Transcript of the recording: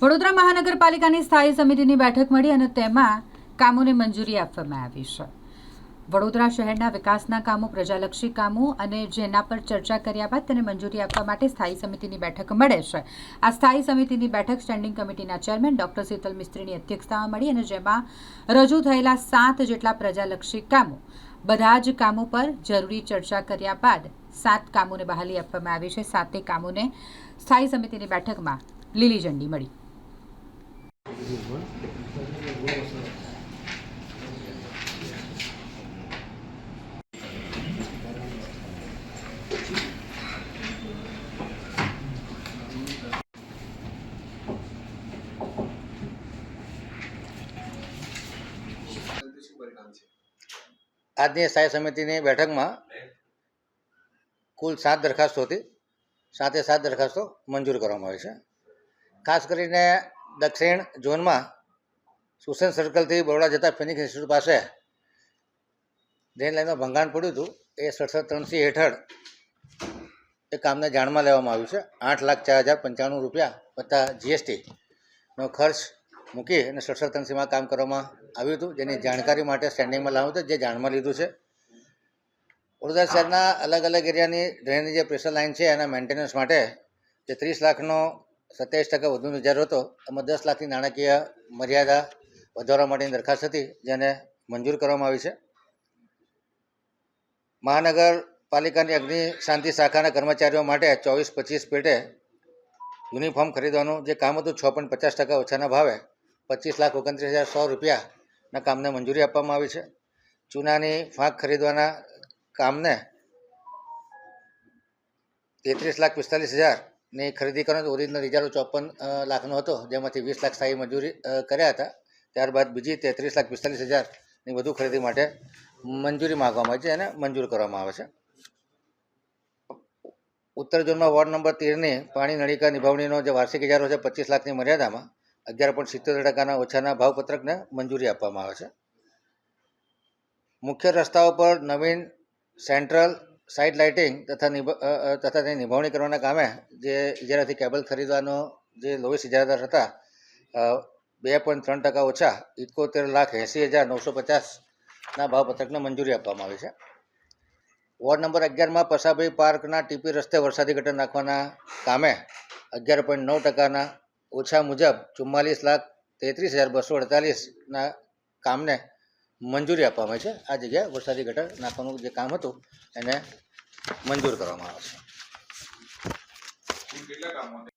વડોદરા મહાનગરપાલિકાની સ્થાયી સમિતિની બેઠક મળી અને તેમાં કામોને મંજૂરી આપવામાં આવી છે। વડોદરા શહેરના વિકાસના કામો, પ્રજાલક્ષી કામો અને જેના પર ચર્ચા કર્યા બાદ તેને મંજૂરી આપવા માટે સ્થાયી સમિતિની બેઠક મળે છે। આ સ્થાયી સમિતિની બેઠક સ્ટેન્ડિંગ કમિટીના ચેરમેન ડોક્ટર શીતલ મિસ્ત્રીની અધ્યક્ષતામાં મળી અને જેમાં રજૂ થયેલા 7 જેટલા પ્રજાલક્ષી કામો, બધા જ કામો પર જરૂરી ચર્ચા કર્યા બાદ 7 કામોને બહાલી આપવામાં આવી છે। 7 કામોને સ્થાયી સમિતિની બેઠકમાં લીલી ઝંડી મળી। આજની સ્થાયી સમિતિની બેઠકમાં કુલ 7 દરખાસ્તો હતી। 7 દરખાસ્તો મંજૂર કરવામાં આવી છે। ખાસ કરીને દક્ષિણ ઝોનમાં સુસેન સર્કલથી બરોડા જતા ફિનિક્સ ઇન્સ્ટિટ્યૂટ પાસે ડ્રેન લાઇનમાં ભંગાણ પડ્યું હતું। એ 67 હેઠળ એ કામને જાણમાં લેવામાં આવ્યું છે। 8,04,095 રૂપિયા વત્તા GSTનો ખર્ચ મૂકી અને 67 કામ કરવામાં આવ્યું હતું, જેની જાણકારી માટે સ્ટેન્ડિંગમાં લાવ્યું હતું, જે જાણમાં લીધું છે। વડોદરા શહેરના અલગ અલગ એરિયાની ડ્રેનની જે પ્રેશર લાઇન છે એના મેન્ટેનન્સ માટે જે 30 લાખનો 27% વધુનો વધારો હતો, એમાં 10 લાખની નાણાકીય મર્યાદા વધારવા માટેની દરખાસ્ત હતી, જેને મંજૂર કરવામાં આવી છે। મહાનગરપાલિકાની અગ્નિ શાંતિ શાખાના કર્મચારીઓ માટે 24-25 પેટે યુનિફોર્મ ખરીદવાનું જે કામ હતું 6.50% ઓછાના ભાવે 25,29,100 રૂપિયાના કામને મંજૂરી આપવામાં આવી છે। ચૂનાની ફાંક ખરીદવાના કામને 33,45,000ની ખરીદી કરવાનો ઓરિજિનલ રિઝર્વ 54 લાખનો હતો, જેમાંથી 20 લાખ સ્થાયી મંજૂરી કર્યા હતા। ત્યારબાદ બીજી 33,45,000ની વધુ ખરીદી માટે મંજૂરી માગવામાં આવી છે, એને મંજૂર કરવામાં આવે છે। ઉત્તર ઝોનમાં વોર્ડ નંબર 13ની પાણી નળિકા નિભાવણીનો જે વાર્ષિક ઇજારો છે 25 લાખની મર્યાદામાં 11.77% ઓછાના ભાવપત્રકને મંજૂરી આપવામાં આવે છે। મુખ્ય રસ્તાઓ પર નવીન સેન્ટ્રલ સાઇડ લાઇટિંગ તથા તેની નિભાવણી કરવાના કામે જે ઇજારાથી કેબલ ખરીદવાનો જે લોએસ્ટ ઇજારાદાર હતા 2.3% ઓછા 71,80,950ના ભાવપત્રકને મંજૂરી આપવામાં આવી છે। વોર્ડ નંબર 11માં પસાભાઈ પાર્કના ટીપી રસ્તે વરસાદી ગટર નાખવાના કામે 11.9%ના ઓછા મુજબ 44,33,248ના કામને મંજૂરી આપવામાં આવી છે। આ જગ્યાએ વરસાદી ગટર નાખવાનું જે કામ હતું એને મંજૂર કરવામાં આવે છે।